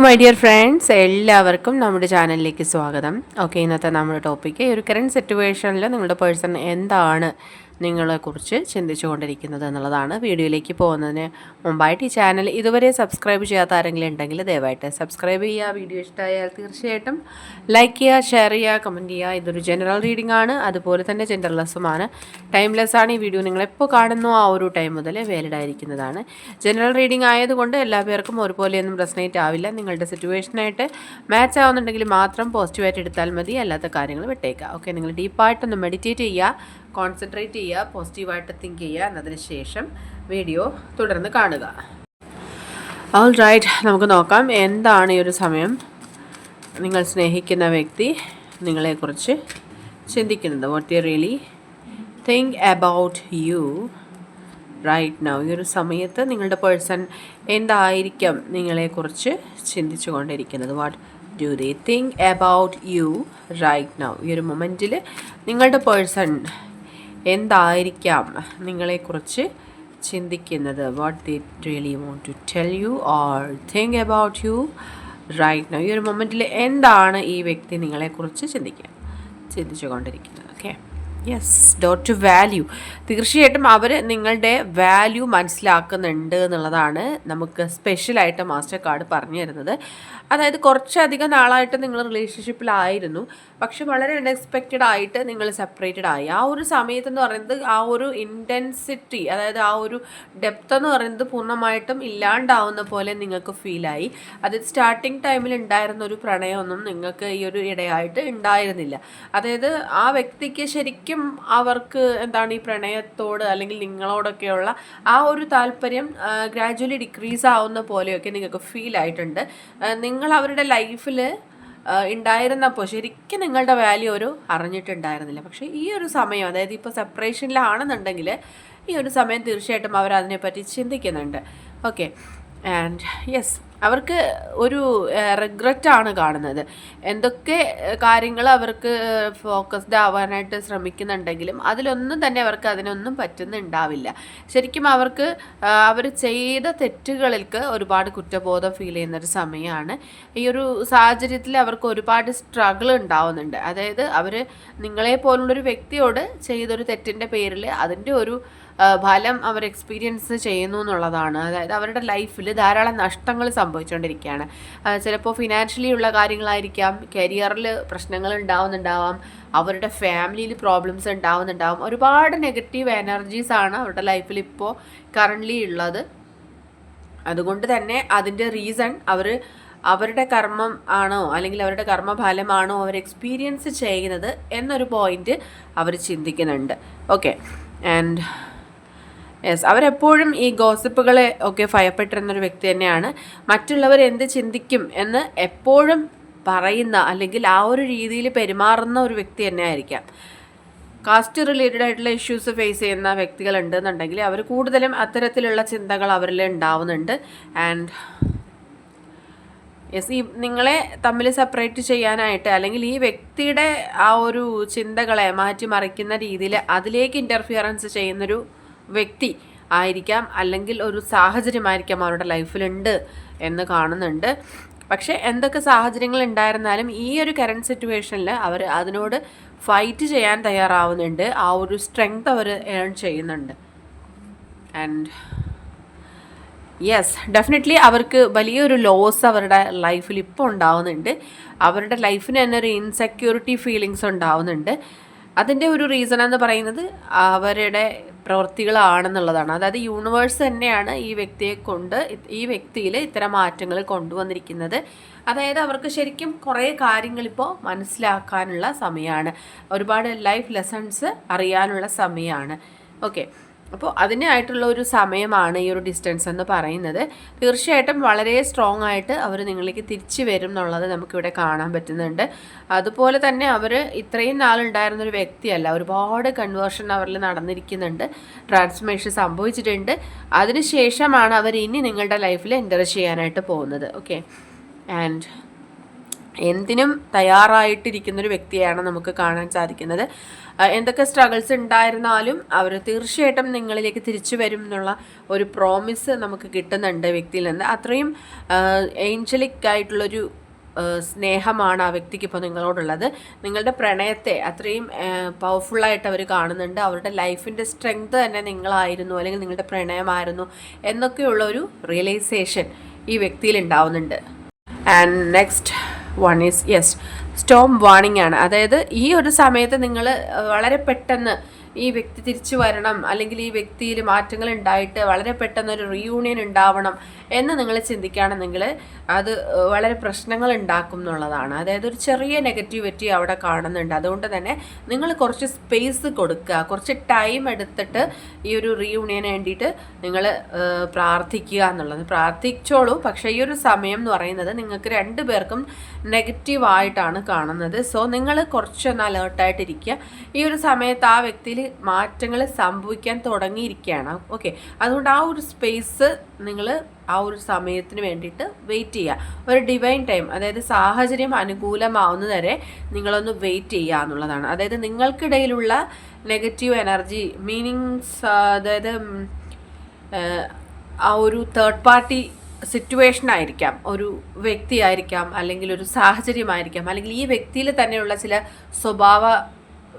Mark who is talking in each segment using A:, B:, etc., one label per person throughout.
A: My dear friends, എല്ലാവർക്കും നമ്മുടെ ചാനലിലേക്ക് സ്വാഗതം. ഓക്കെ, ഇന്നത്തെ നമ്മുടെ ടോപ്പിക്ക് ഒരു കറൻറ്റ് സിറ്റുവേഷനിൽ നിങ്ങളുടെ പേഴ്സൺ എന്താണ് നിങ്ങളെക്കുറിച്ച് ചിന്തിച്ചു കൊണ്ടിരിക്കുന്നത് എന്നുള്ളതാണ്. വീഡിയോയിലേക്ക് പോകുന്നതിന് മുമ്പായിട്ട് ഈ ചാനൽ ഇതുവരെ സബ്സ്ക്രൈബ് ചെയ്യാത്ത ആരെങ്കിലും ഉണ്ടെങ്കിൽ ദയവായിട്ട് സബ്സ്ക്രൈബ് ചെയ്യുക. വീഡിയോ ഇഷ്ടമായാൽ തീർച്ചയായിട്ടും ലൈക്ക് ചെയ്യുക, ഷെയർ ചെയ്യുക, കമൻറ്റ് ചെയ്യുക. ഇതൊരു ജനറൽ റീഡിംഗ് ആണ്, അതുപോലെ തന്നെ ജെൻഡർലെസ്സുമാണ്, ടൈംലെസ് ആണ്. ഈ വീഡിയോ നിങ്ങളെപ്പോൾ കാണുന്നോ ആ ഒരു ടൈം മുതൽ വാലിഡ് ആയിരിക്കുന്നതാണ്. ജനറൽ റീഡിംഗ് ആയതുകൊണ്ട് എല്ലാ പേർക്കും ഒരുപോലെയൊന്നും റെസനേറ്റ് ആവില്ല. നിങ്ങളുടെ സിറ്റുവേഷനായിട്ട് മാച്ച് ആവുന്നുണ്ടെങ്കിൽ മാത്രം പോസിറ്റീവായിട്ട് എടുത്താൽ മതി, അല്ലാത്ത കാര്യങ്ങൾ വിട്ടേക്കുക. ഓക്കെ, നിങ്ങൾ ഡീപ്പായിട്ടൊന്ന് മെഡിറ്റേറ്റ് ചെയ്യുക, കോൺസെൻട്രേറ്റ് ചെയ്യുക, പോസിറ്റീവായിട്ട് തിങ്ക് ചെയ്യുക. എന്നതിന് ശേഷം വീഡിയോ തുടർന്ന് കാണുക. ഓൾ റൈറ്റ്, നമുക്ക് നോക്കാം എന്താണ് ഈ ഒരു സമയം നിങ്ങൾ സ്നേഹിക്കുന്ന വ്യക്തി നിങ്ങളെക്കുറിച്ച് ചിന്തിക്കുന്നത്. What you really think about you right now. ഈ ഒരു സമയത്ത് നിങ്ങളുടെ പേഴ്സൺ എന്തായിരിക്കാം നിങ്ങളെക്കുറിച്ച് ചിന്തിച്ചു കൊണ്ടിരിക്കുന്നത്. What do they think about you right now. ഈ ഒരു മൊമെൻറ്റിൽ നിങ്ങളുടെ പേഴ്സൺ എന്തായിരിക്കാം നിങ്ങളെക്കുറിച്ച് ചിന്തിക്കുന്നത്. What they really want to tell you or think about you right now. ഈ ഒരു മൊമെൻറ്റിൽ എന്താണ് ഈ വ്യക്തി നിങ്ങളെക്കുറിച്ച് ചിന്തിച്ചു കൊണ്ടിരിക്കുന്നത്. Okay, yes, dot to value. തീർച്ചയായിട്ടും അവർ നിങ്ങളുടെ വാല്യൂ മനസ്സിലാക്കുന്നുണ്ട് എന്നുള്ളതാണ് നമുക്ക് സ്പെഷ്യലായിട്ട് മാസ്റ്റർ കാർഡ് പറഞ്ഞു തരുന്നത്. അതായത് കുറച്ചധികം നാളായിട്ട് നിങ്ങൾ റിലേഷൻഷിപ്പിലായിരുന്നു, പക്ഷെ വളരെ അൺഎക്സ്പെക്റ്റഡ് ആയിട്ട് നിങ്ങൾ സെപ്പറേറ്റഡ് ആയി. ആ ഒരു സമയത്ത് എന്ന് പറയുന്നത് ആ ഒരു ഇൻറ്റൻസിറ്റി, അതായത് ആ ഒരു ഡെപ്ത് എന്ന് പറയുന്നത് പൂർണ്ണമായിട്ടും ഇല്ലാണ്ടാവുന്ന പോലെ നിങ്ങൾക്ക് ഫീലായി. അത് സ്റ്റാർട്ടിങ് ടൈമിൽ ഉണ്ടായിരുന്ന ഒരു പ്രണയമൊന്നും നിങ്ങൾക്ക് ഈ ഒരു ഇടയായിട്ട് ഉണ്ടായിരുന്നില്ല. അതായത് ആ വ്യക്തിക്ക് ശരിക്കും അവർക്ക് എന്താണ് ഈ പ്രണയത്തോട് അല്ലെങ്കിൽ നിങ്ങളോടൊക്കെയുള്ള ആ ഒരു താല്പര്യം ഗ്രാജുവലി ഡിക്രീസ് ആവുന്ന പോലെയൊക്കെ നിങ്ങൾക്ക് ഫീൽ ആയിട്ടുണ്ട്. നിങ്ങൾ അവരുടെ ലൈഫിൽ ഉണ്ടായിരുന്നപ്പോൾ ശരിക്കും നിങ്ങളുടെ വാല്യൂ ഒരു അറിഞ്ഞിട്ടുണ്ടായിരുന്നില്ല. പക്ഷേ ഈ ഒരു സമയം, അതായത് ഇപ്പോൾ സെപ്പറേഷനിലാണെന്നുണ്ടെങ്കിൽ ഈ ഒരു സമയം തീർച്ചയായിട്ടും അവർ അതിനെപ്പറ്റി ചിന്തിക്കുന്നുണ്ട്. ഓക്കെ, ആൻഡ് യെസ്, അവർക്ക് ഒരു റിഗ്രറ്റാണ് കാണുന്നത്. എന്തൊക്കെ കാര്യങ്ങൾ അവർക്ക് ഫോക്കസ്ഡ് ആവാനായിട്ട് ശ്രമിക്കുന്നുണ്ടെങ്കിലും അതിലൊന്നും തന്നെ അവർക്ക് അതിനൊന്നും പറ്റുന്നുണ്ടാവില്ല. ശരിക്കും അവർക്ക് അവർ ചെയ്ത തെറ്റുകൾക്ക് ഒരുപാട് കുറ്റബോധം ഫീൽ ചെയ്യുന്നൊരു സമയമാണ്. ഈ ഒരു സാഹചര്യത്തിൽ അവർക്ക് ഒരുപാട് സ്ട്രഗിൾ ഉണ്ടാവുന്നുണ്ട്. അതായത് അവർ നിങ്ങളെപ്പോലുള്ളൊരു വ്യക്തിയോട് ചെയ്തൊരു തെറ്റിൻ്റെ പേരിൽ അതിൻ്റെ ഒരു ഫലം അവർ എക്സ്പീരിയൻസ് ചെയ്യുന്നു എന്നുള്ളതാണ്. അതായത് അവരുടെ ലൈഫിൽ ധാരാളം നഷ്ടങ്ങൾ സംഭവിച്ചുകൊണ്ടിരിക്കുകയാണ്. ചിലപ്പോൾ ഫിനാൻഷ്യലി ഉള്ള കാര്യങ്ങളായിരിക്കാം, കരിയറിൽ പ്രശ്നങ്ങൾ ഉണ്ടാവുന്നുണ്ടാവാം, അവരുടെ ഫാമിലിയിൽ പ്രോബ്ലംസ് ഉണ്ടാവുന്നുണ്ടാവും. ഒരുപാട് നെഗറ്റീവ് എനർജീസാണ് അവരുടെ ലൈഫിൽ ഇപ്പോൾ കറൻ്റ്ലി ഉള്ളത്. അതുകൊണ്ട് തന്നെ അതിൻ്റെ റീസൺ അവരുടെ കർമ്മം ആണോ അല്ലെങ്കിൽ അവരുടെ കർമ്മഫലമാണോ അവർ എക്സ്പീരിയൻസ് ചെയ്യുന്നത് എന്നൊരു പോയിന്റ് അവർ ചിന്തിക്കുന്നുണ്ട്. ഓക്കെ, ആൻഡ് യെസ്, അവരെപ്പോഴും ഈ ഗോസിപ്പുകളെ ഒക്കെ ഭയപ്പെട്ടിരുന്നൊരു വ്യക്തി തന്നെയാണ്. മറ്റുള്ളവർ എന്ത് ചിന്തിക്കും എന്ന് എപ്പോഴും പറയുന്ന അല്ലെങ്കിൽ ആ ഒരു രീതിയിൽ പെരുമാറുന്ന ഒരു വ്യക്തി തന്നെ ആയിരിക്കാം. കാസ്റ്റ് റിലേറ്റഡ് ആയിട്ടുള്ള ഇഷ്യൂസ് ഫേസ് ചെയ്യുന്ന വ്യക്തികളുണ്ടെന്നുണ്ടെങ്കിൽ അവർ കൂടുതലും അത്തരത്തിലുള്ള ചിന്തകൾ അവരിൽ ഉണ്ടാവുന്നുണ്ട്. ആൻഡ് യെസ്, ഈ നിങ്ങളെ തമ്മിൽ സെപ്പറേറ്റ് ചെയ്യാനായിട്ട് അല്ലെങ്കിൽ ഈ വ്യക്തിയുടെ ആ ഒരു ചിന്തകളെ മാറ്റിമറിക്കുന്ന രീതിയിൽ അതിലേക്ക് ഇൻ്റർഫിയറൻസ് ചെയ്യുന്നൊരു വ്യക്തി ആയിരിക്കാം, അല്ലെങ്കിൽ ഒരു സാഹചര്യമായിരിക്കാം അവരുടെ ലൈഫിലുണ്ട് എന്ന് കാണുന്നുണ്ട്. പക്ഷേ എന്തൊക്കെ സാഹചര്യങ്ങൾ ഉണ്ടായിരുന്നാലും ഈ ഒരു കറൻറ്റ് സിറ്റുവേഷനിൽ അവർ അതിനോട് ഫൈറ്റ് ചെയ്യാൻ തയ്യാറാവുന്നുണ്ട്. ആ ഒരു സ്ട്രെങ്ത് അവർ ഏൺ ചെയ്യുന്നുണ്ട്. ആൻഡ് യെസ്, ഡെഫിനറ്റ്ലി അവർക്ക് വലിയൊരു ലോസ് അവരുടെ ലൈഫിൽ ഇപ്പോൾ ഉണ്ടാവുന്നുണ്ട്. അവരുടെ ലൈഫിന് തന്നെ ഒരു ഇൻസെക്യൂരിറ്റി ഫീലിങ്സ് ഉണ്ടാവുന്നുണ്ട്. അതിൻ്റെ ഒരു റീസൺ എന്ന് പറയുന്നത് അവരുടെ പ്രവൃത്തികളാണെന്നുള്ളതാണ്. അതായത് യൂണിവേഴ്സ് തന്നെയാണ് ഈ വ്യക്തിയിൽ ഇത്തരം മാറ്റങ്ങൾ കൊണ്ടുവന്നിരിക്കുന്നത്. അതായത് അവർക്ക് ശരിക്കും കുറേ കാര്യങ്ങളിപ്പോൾ മനസ്സിലാക്കാനുള്ള സമയമാണ്, ഒരുപാട് ലൈഫ് ലെസൺസ് അറിയാനുള്ള സമയമാണ്. ഓക്കെ, അപ്പോൾ അതിനായിട്ടുള്ള ഒരു സമയമാണ് ഈ ഒരു ഡിസ്റ്റൻസ് എന്ന് പറയുന്നത്. തീർച്ചയായിട്ടും വളരെ സ്ട്രോങ് ആയിട്ട് അവർ നിങ്ങളിലേക്ക് തിരിച്ചു വരും എന്നുള്ളത് നമുക്കിവിടെ കാണാൻ പറ്റുന്നുണ്ട്. അതുപോലെ തന്നെ അവർ ഇത്രയും നാളുണ്ടായിരുന്നൊരു വ്യക്തിയല്ല, ഒരുപാട് കൺവേർഷൻ അവരിൽ നടന്നിരിക്കുന്നുണ്ട്, ട്രാൻസ്ഫർമേഷൻ സംഭവിച്ചിട്ടുണ്ട്. അതിനുശേഷമാണ് അവർ ഇനി നിങ്ങളുടെ ലൈഫിൽ എൻ്റർ ചെയ്യാനായിട്ട് പോകുന്നത്. ഓക്കെ, ആൻഡ് എന്തിനും തയ്യാറായിട്ടിരിക്കുന്നൊരു വ്യക്തിയാണ് നമുക്ക് കാണാൻ സാധിക്കുന്നത്. എന്തൊക്കെ സ്ട്രഗിൾസ് ഉണ്ടായിരുന്നാലും അവർ തീർച്ചയായിട്ടും നിങ്ങളിലേക്ക് തിരിച്ചു വരും എന്നുള്ള ഒരു പ്രോമിസ് നമുക്ക് കിട്ടുന്നുണ്ട് വ്യക്തിയിൽ നിന്ന്. അത്രയും ഏഞ്ചലിക് ആയിട്ടുള്ളൊരു സ്നേഹമാണ് ആ വ്യക്തിക്ക് ഇപ്പോൾ നിങ്ങളോടുള്ളത്. നിങ്ങളുടെ പ്രണയത്തെ അത്രയും പവർഫുള്ളായിട്ട് അവർ കാണുന്നുണ്ട്. അവരുടെ ലൈഫിൻ്റെ സ്ട്രെങ്ത് തന്നെ നിങ്ങളായിരുന്നു, അല്ലെങ്കിൽ നിങ്ങളുടെ പ്രണയമായിരുന്നു എന്നൊക്കെയുള്ള ഒരു റിയലൈസേഷൻ ഈ വ്യക്തിയിൽ ഉണ്ടാവുന്നുണ്ട്. And next one is yes, Storm warning ആണ്. അതായത് ഈ ഒരു സമയത്ത് നിങ്ങൾ വളരെ പെട്ടെന്ന് ഈ വ്യക്തി തിരിച്ചു വരണം, അല്ലെങ്കിൽ ഈ വ്യക്തിയിൽ മാറ്റങ്ങൾ ഉണ്ടായിട്ട് വളരെ പെട്ടെന്നൊരു റീയൂണിയൻ ഉണ്ടാവണം എന്ന് നിങ്ങൾ ചിന്തിക്കുകയാണെന്നെങ്കിൽ അത് വളരെ പ്രശ്നങ്ങൾ ഉണ്ടാക്കും എന്നുള്ളതാണ്. അതായത് ഒരു ചെറിയ നെഗറ്റിവിറ്റി അവിടെ കാണുന്നുണ്ട്. അതുകൊണ്ട് തന്നെ നിങ്ങൾ കുറച്ച് സ്പേസ് കൊടുക്കുക, കുറച്ച് ടൈം എടുത്തിട്ട് ഈ ഒരു റീയൂണിയന് വേണ്ടിയിട്ട് നിങ്ങൾ പ്രാർത്ഥിക്കുക എന്നുള്ളത്. പ്രാർത്ഥിച്ചോളൂ, പക്ഷേ ഈ ഒരു സമയം എന്ന് പറയുന്നത് നിങ്ങൾക്ക് രണ്ടു പേർക്കും നെഗറ്റീവായിട്ടാണ് കാണുന്നത്. സോ നിങ്ങൾ കുറച്ചൊന്ന് അലേർട്ടായിട്ടിരിക്കുക. ഈ ഒരു സമയത്ത് ആ വ്യക്തിയിൽ മാറ്റങ്ങൾ സംഭവിക്കാൻ തുടങ്ങിയിരിക്കുകയാണ്. ഓക്കെ, അതുകൊണ്ട് ആ ഒരു സ്പേസ് നിങ്ങൾ ആ ഒരു സമയത്തിന് വേണ്ടിയിട്ട് വെയിറ്റ് ചെയ്യുക. ഒരു ഡിവൈൻ ടൈം, അതായത് സാഹചര്യം അനുകൂലമാവുന്നത് വരെ നിങ്ങളൊന്ന് വെയിറ്റ് ചെയ്യുക എന്നുള്ളതാണ്. അതായത് നിങ്ങൾക്കിടയിലുള്ള നെഗറ്റീവ് എനർജി മീനിങ്സ്, അതായത് ആ ഒരു തേർഡ് പാർട്ടി സിറ്റുവേഷൻ ആയിരിക്കാം, ഒരു വ്യക്തിയായിരിക്കാം, അല്ലെങ്കിൽ ഒരു സാഹചര്യമായിരിക്കാം, അല്ലെങ്കിൽ ഈ വ്യക്തിയിൽ തന്നെയുള്ള ചില സ്വഭാവ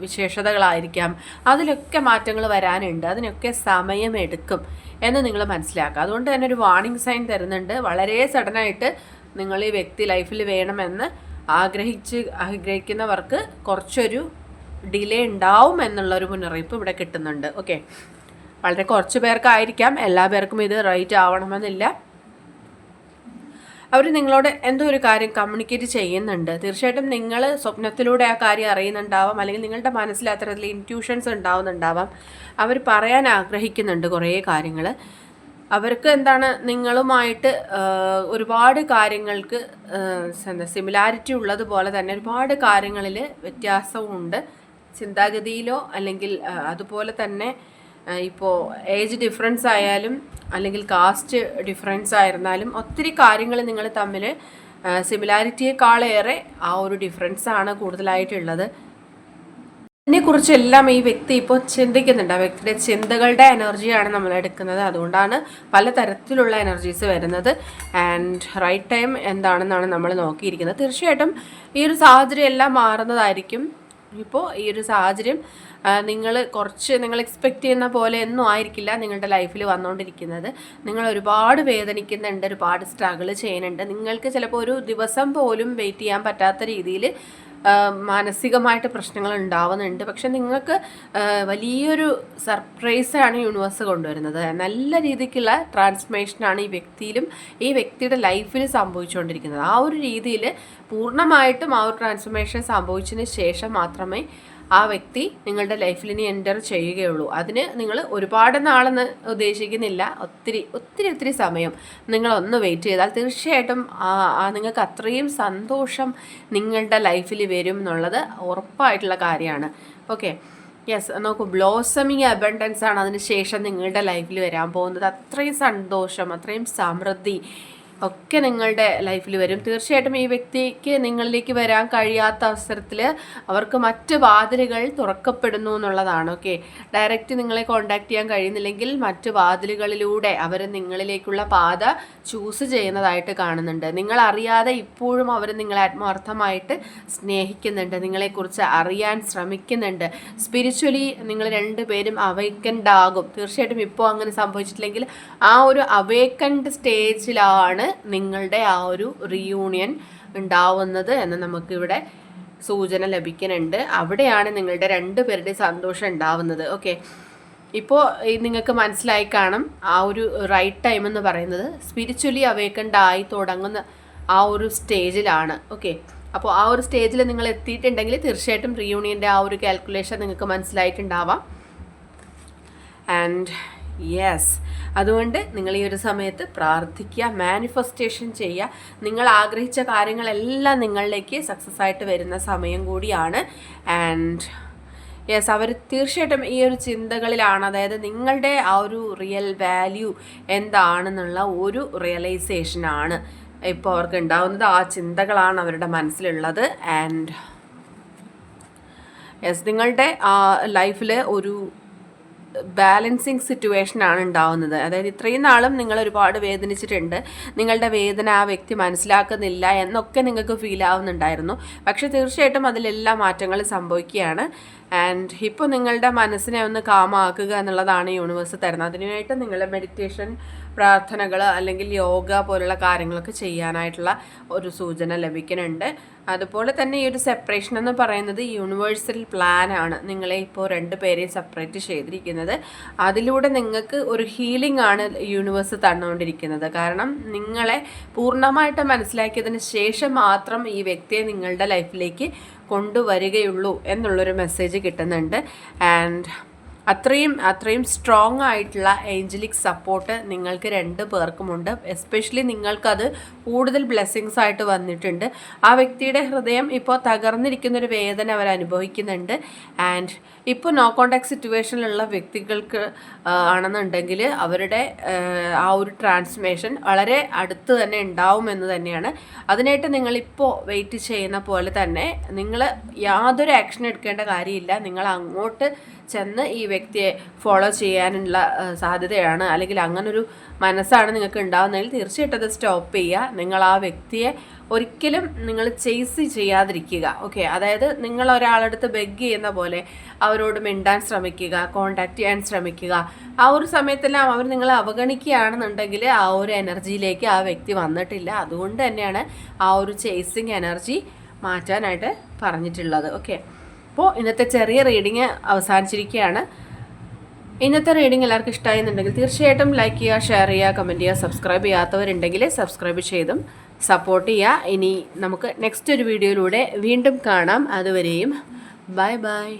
A: വിശേഷതകളായിരിക്കാം. അതിലൊക്കെ മാറ്റങ്ങൾ വരാനുണ്ട്. അതിനൊക്കെ സമയമെടുക്കും എന്ന് നിങ്ങൾ മനസ്സിലാക്കുക. അതുകൊണ്ട് തന്നെ ഒരു വാർണിംഗ് സൈൻ തരുന്നുണ്ട്. വളരെ സഡനായിട്ട് നിങ്ങൾ ഈ വ്യക്തി ലൈഫിൽ വേണമെന്ന് ആഗ്രഹിക്കുന്നവർക്ക് കുറച്ചൊരു ഡിലേ ഉണ്ടാവും എന്നുള്ളൊരു മുന്നറിയിപ്പ് ഇവിടെ കിട്ടുന്നുണ്ട്. ഓക്കെ, വളരെ കുറച്ച് പേർക്കായിരിക്കാം, എല്ലാ പേർക്കും ഇത് റൈറ്റ് ആവണമെന്നില്ല. അവർ നിങ്ങളോട് എന്തോ ഒരു കാര്യം കമ്മ്യൂണിക്കേറ്റ് ചെയ്യുന്നുണ്ട്. തീർച്ചയായിട്ടും നിങ്ങൾ സ്വപ്നത്തിലൂടെ ആ കാര്യം അറിയുന്നുണ്ടാവാം, അല്ലെങ്കിൽ നിങ്ങളുടെ മനസ്സിൽ അത്തരത്തിൽ ഇൻറ്റ്യൂഷൻസ് ഉണ്ടാവുന്നുണ്ടാവാം. അവർ പറയാൻ ആഗ്രഹിക്കുന്നുണ്ട് കുറേ കാര്യങ്ങൾ. അവർക്ക് എന്താണ്, നിങ്ങളുമായിട്ട് ഒരുപാട് കാര്യങ്ങൾക്ക് സിമിലാരിറ്റി ഉള്ളതുപോലെ തന്നെ ഒരുപാട് കാര്യങ്ങളിൽ വ്യത്യാസവുമുണ്ട്. ചിന്താഗതിയിലോ അല്ലെങ്കിൽ അതുപോലെ തന്നെ ഇപ്പോൾ ഏജ് ഡിഫറൻസ് ആയാലും അല്ലെങ്കിൽ കാസ്റ്റ് ഡിഫറൻസ് ആയിരുന്നാലും ഒത്തിരി കാര്യങ്ങൾ നിങ്ങൾ തമ്മിൽ സിമിലാരിറ്റിയേക്കാളേറെ ആ ഒരു ഡിഫറൻസാണ് കൂടുതലായിട്ടുള്ളത്. ഇതിനെക്കുറിച്ചെല്ലാം ഈ വ്യക്തി ഇപ്പോൾ ചിന്തിക്കുന്നുണ്ട്. ആ വ്യക്തിയുടെ ചിന്തകളുടെ എനർജിയാണ് നമ്മൾ എടുക്കുന്നത്. അതുകൊണ്ടാണ് പലതരത്തിലുള്ള എനർജീസ് വരുന്നത്. ആൻഡ് റൈറ്റ് ടൈം എന്താണെന്നാണ് നമ്മൾ നോക്കിയിരിക്കുന്നത്. തീർച്ചയായിട്ടും ഈ ഒരു സാഹചര്യം എല്ലാം മാറുന്നതായിരിക്കും. ഇപ്പോൾ ഈ ഒരു സാഹചര്യം നിങ്ങൾ എക്സ്പെക്റ്റ് ചെയ്യുന്ന പോലെ ഒന്നും ആയിരിക്കില്ല നിങ്ങളുടെ ലൈഫിൽ വന്നുകൊണ്ടിരിക്കുന്നത്. നിങ്ങൾ ഒരുപാട് വേദനിക്കുന്നുണ്ട്, ഒരുപാട് സ്ട്രഗിൾ ചെയ്യുന്നുണ്ട്. നിങ്ങൾക്ക് ചിലപ്പോൾ ഒരു ദിവസം പോലും വെയിറ്റ് ചെയ്യാൻ പറ്റാത്ത രീതിയിൽ മാനസികമായിട്ട് പ്രശ്നങ്ങൾ ഉണ്ടാവുന്നുണ്ട്. പക്ഷെ നിങ്ങൾക്ക് വലിയൊരു സർപ്രൈസാണ് യൂണിവേഴ്സ് കൊണ്ടുവരുന്നത്. നല്ല രീതിക്കുള്ള ട്രാൻസ്ഫർമേഷനാണ് ഈ വ്യക്തിയിലും ഈ വ്യക്തിയുടെ ലൈഫിൽ സംഭവിച്ചുകൊണ്ടിരിക്കുന്നത്. ആ ഒരു രീതിയിൽ പൂർണ്ണമായിട്ടും ആ ഒരു ട്രാൻസ്ഫർമേഷൻ സംഭവിച്ചതിന് ശേഷം മാത്രമേ ആ വ്യക്തി നിങ്ങളുടെ ലൈഫിൽ ഇനി എൻ്റർ ചെയ്യുകയുള്ളൂ. അതിന് നിങ്ങൾ ഒരുപാട് നാളെന്ന് ഉദ്ദേശിക്കുന്നില്ല, ഒത്തിരി സമയം നിങ്ങളൊന്ന് വെയിറ്റ് ചെയ്താൽ തീർച്ചയായിട്ടും നിങ്ങൾക്ക് അത്രയും സന്തോഷം നിങ്ങളുടെ ലൈഫിൽ വരും എന്നുള്ളത് ഉറപ്പായിട്ടുള്ള കാര്യമാണ്. ഓക്കെ, യെസ്, നോക്കൂ, ബ്ലോസമിങ് അബണ്ടൻസ് ആണ് അതിന് ശേഷം നിങ്ങളുടെ ലൈഫിൽ വരാൻ പോകുന്നത്. അത്രയും സന്തോഷം, അത്രയും സമൃദ്ധി ഒക്കെ നിങ്ങളുടെ ലൈഫിൽ വരും. തീർച്ചയായിട്ടും ഈ വ്യക്തിക്ക് നിങ്ങളിലേക്ക് വരാൻ കഴിയാത്ത അവസരത്തിൽ അവർക്ക് മറ്റ് വാതിലുകൾ തുറക്കപ്പെടുന്നു എന്നുള്ളതാണ്. ഓക്കെ, ഡയറക്റ്റ് നിങ്ങളെ കോൺടാക്ട് ചെയ്യാൻ കഴിയുന്നില്ലെങ്കിൽ മറ്റ് വാതിലുകളിലൂടെ അവർ നിങ്ങളിലേക്കുള്ള പാത ചൂസ് ചെയ്യുന്നതായിട്ട് കാണുന്നുണ്ട്. നിങ്ങളറിയാതെ ഇപ്പോഴും അവർ നിങ്ങളെ ആത്മാർത്ഥമായിട്ട് സ്നേഹിക്കുന്നുണ്ട്, നിങ്ങളെക്കുറിച്ച് അറിയാൻ ശ്രമിക്കുന്നുണ്ട്. സ്പിരിച്വലി നിങ്ങൾ രണ്ടുപേരും അവേക്കൻഡ് ആകും. തീർച്ചയായിട്ടും ഇപ്പോൾ അങ്ങനെ സംഭവിച്ചിട്ടില്ലെങ്കിൽ ആ ഒരു അവേക്കൻഡ് സ്റ്റേജിലാണ് നിങ്ങളുടെ ആ ഒരു റീയൂണിയൻ ഉണ്ടാവുന്നത് എന്ന് നമുക്കിവിടെ സൂചന ലഭിക്കുന്നുണ്ട്. അവിടെയാണ് നിങ്ങളുടെ രണ്ടുപേരുടെ സന്തോഷം ഉണ്ടാവുന്നത്. ഓക്കെ, ഇപ്പോൾ നിങ്ങൾക്ക് മനസ്സിലായി കാണും ആ ഒരു റൈറ്റ് ടൈം എന്ന് പറയുന്നത് സ്പിരിച്വലി അവേക്കൻഡ് ആയി തുടങ്ങുന്ന ആ ഒരു സ്റ്റേജിലാണ്. ഓക്കെ, അപ്പോൾ ആ ഒരു സ്റ്റേജിൽ നിങ്ങൾ എത്തിയിട്ടുണ്ടെങ്കിൽ തീർച്ചയായിട്ടും റീയൂണിയൻ്റെ ആ ഒരു കാൽക്കുലേഷൻ നിങ്ങൾക്ക് മനസ്സിലായിട്ടുണ്ടാവാം. ആൻഡ് യെസ്, അതുകൊണ്ട് നിങ്ങൾ ഈ ഒരു സമയത്ത് പ്രാർത്ഥിക്കുക, മാനിഫെസ്റ്റേഷൻ ചെയ്യുക. നിങ്ങൾ ആഗ്രഹിച്ച കാര്യങ്ങളെല്ലാം നിങ്ങളിലേക്ക് സക്സസ് ആയിട്ട് വരുന്ന സമയം കൂടിയാണ്. ആൻഡ് യെസ്, അവർ തീർച്ചയായിട്ടും ഈ ഒരു ചിന്തകളിലാണ്. അതായത് നിങ്ങളുടെ ആ ഒരു റിയൽ വാല്യൂ എന്താണെന്നുള്ള ഒരു റിയലൈസേഷനാണ് ഇപ്പോൾ അവർക്ക് ഉണ്ടാവുന്നത്. ആ ചിന്തകളാണ് അവരുടെ മനസ്സിലുള്ളത്. ആൻഡ് യെസ്, നിങ്ങളുടെ ലൈഫിൽ ഒരു ബാലൻസിങ് സിറ്റുവേഷനാണ് ഉണ്ടാവുന്നത്. അതായത് ഇത്രയും നാളും നിങ്ങൾ ഒരുപാട് വേദനിച്ചിട്ടുണ്ട്, നിങ്ങളുടെ വേദന ആ വ്യക്തി മനസ്സിലാക്കുന്നില്ല എന്നൊക്കെ നിങ്ങൾക്ക് ഫീൽ ആവുന്നുണ്ടായിരുന്നു. പക്ഷേ തീർച്ചയായിട്ടും അതിലെല്ലാം മാറ്റങ്ങൾ സംഭവിക്കുകയാണ്. ആൻഡ് ഇപ്പോൾ നിങ്ങളുടെ മനസ്സിനെ ഒന്ന് കാമാക്കുക എന്നുള്ളതാണ് യൂണിവേഴ്സ് തരുന്നത്. അതിനായിട്ട് നിങ്ങൾ മെഡിറ്റേഷൻ, പ്രാർത്ഥനകൾ അല്ലെങ്കിൽ യോഗ പോലുള്ള കാര്യങ്ങളൊക്കെ ചെയ്യാനായിട്ടുള്ള ഒരു സൂചന ലഭിക്കുന്നുണ്ട്. അതുപോലെ തന്നെ ഈ ഒരു സെപ്പറേഷൻ എന്ന് പറയുന്നത് യൂണിവേഴ്സൽ പ്ലാൻ ആണ്. നിങ്ങളെ ഇപ്പോൾ 2 പേരെയും സെപ്പറേറ്റ് ചെയ്തിരിക്കുന്നത്. അതിലൂടെ നിങ്ങൾക്ക് ഒരു ഹീലിംഗ് ആണ് യൂണിവേഴ്സ് തന്നുകൊണ്ടിരിക്കുന്നത്. കാരണം നിങ്ങളെ പൂർണ്ണമായിട്ട് മനസ്സിലാക്കിയതിന് ശേഷം മാത്രം ഈ വ്യക്തിയെ നിങ്ങളുടെ ലൈഫിലേക്ക് കൊണ്ടുവരികയുള്ളൂ എന്നുള്ളൊരു മെസ്സേജ് കിട്ടുന്നുണ്ട്. ആൻഡ് അത്രയും സ്ട്രോങ് ആയിട്ടുള്ള ഏഞ്ചലിക് സപ്പോർട്ട് നിങ്ങൾക്ക് 2 പേർക്കുമുണ്ട്. എസ്പെഷ്യലി നിങ്ങൾക്കത് കൂടുതൽ ബ്ലെസ്സിങ്സ് ആയിട്ട് വന്നിട്ടുണ്ട്. ആ വ്യക്തിയുടെ ഹൃദയം ഇപ്പോൾ തകർന്നിരിക്കുന്നൊരു വേദന അവർ അനുഭവിക്കുന്നുണ്ട്. ആൻഡ് ഇപ്പോൾ നോ കോണ്ടാക്ട് സിറ്റുവേഷനിലുള്ള വ്യക്തികൾക്ക് ആണെന്നുണ്ടെങ്കിൽ അവരുടെ ആ ഒരു ട്രാൻസ്ഫർമേഷൻ വളരെ അടുത്ത് തന്നെ ഉണ്ടാവുമെന്ന് തന്നെയാണ്. അതിനായിട്ട് നിങ്ങളിപ്പോൾ വെയിറ്റ് ചെയ്യുന്ന പോലെ തന്നെ നിങ്ങൾ യാതൊരു ആക്ഷൻ എടുക്കേണ്ട കാര്യമില്ല. നിങ്ങൾ അങ്ങോട്ട് ചെന്ന് ഈ വ്യക്തിയെ ഫോളോ ചെയ്യാനുള്ള സാധ്യതയാണ്, അല്ലെങ്കിൽ അങ്ങനൊരു മനസ്സാണ് നിങ്ങൾക്ക് ഉണ്ടാകുന്നതെങ്കിൽ തീർച്ചയായിട്ടും അത് സ്റ്റോപ്പ് ചെയ്യുക. നിങ്ങൾ ആ വ്യക്തിയെ ഒരിക്കലും നിങ്ങൾ ചേസ് ചെയ്യാതിരിക്കുക. ഓക്കെ, അതായത് നിങ്ങൾ ഒരാളടുത്ത് ബെഗ് ചെയ്യുന്ന പോലെ അവരോട് മിണ്ടാൻ ശ്രമിക്കുക, കോണ്ടാക്ട് ചെയ്യാൻ ശ്രമിക്കുക. ആ ഒരു സമയത്തെല്ലാം അവർ നിങ്ങളെ അവഗണിക്കുകയാണെന്നുണ്ടെങ്കിൽ ആ ഒരു എനർജിയിലേക്ക് ആ വ്യക്തി വന്നിട്ടില്ല. അതുകൊണ്ട് തന്നെയാണ് ആ ഒരു ചേസിങ് എനർജി മാറ്റാനായിട്ട് പറഞ്ഞിട്ടുള്ളത്. ഓക്കെ, അപ്പോൾ ഇന്നത്തെ ചെറിയ റീഡിങ് അവസാനിച്ചിരിക്കുകയാണ്. ഇന്നത്തെ റീഡിങ് എല്ലാവർക്കും ഇഷ്ടമായിരുന്നുണ്ടെങ്കിൽ തീർച്ചയായിട്ടും ലൈക്ക് ചെയ്യുക, ഷെയർ ചെയ്യുക, കമൻറ്റ് ചെയ്യുക. സബ്സ്ക്രൈബ് ചെയ്യാത്തവരുണ്ടെങ്കിൽ സബ്സ്ക്രൈബ് ചെയ്തും സപ്പോർട്ട് ചെയ്യുക. ഇനി നമുക്ക് നെക്സ്റ്റ് ഒരു വീഡിയോയിലൂടെ വീണ്ടും കാണാം. അതുവരെയും ബൈ ബൈ.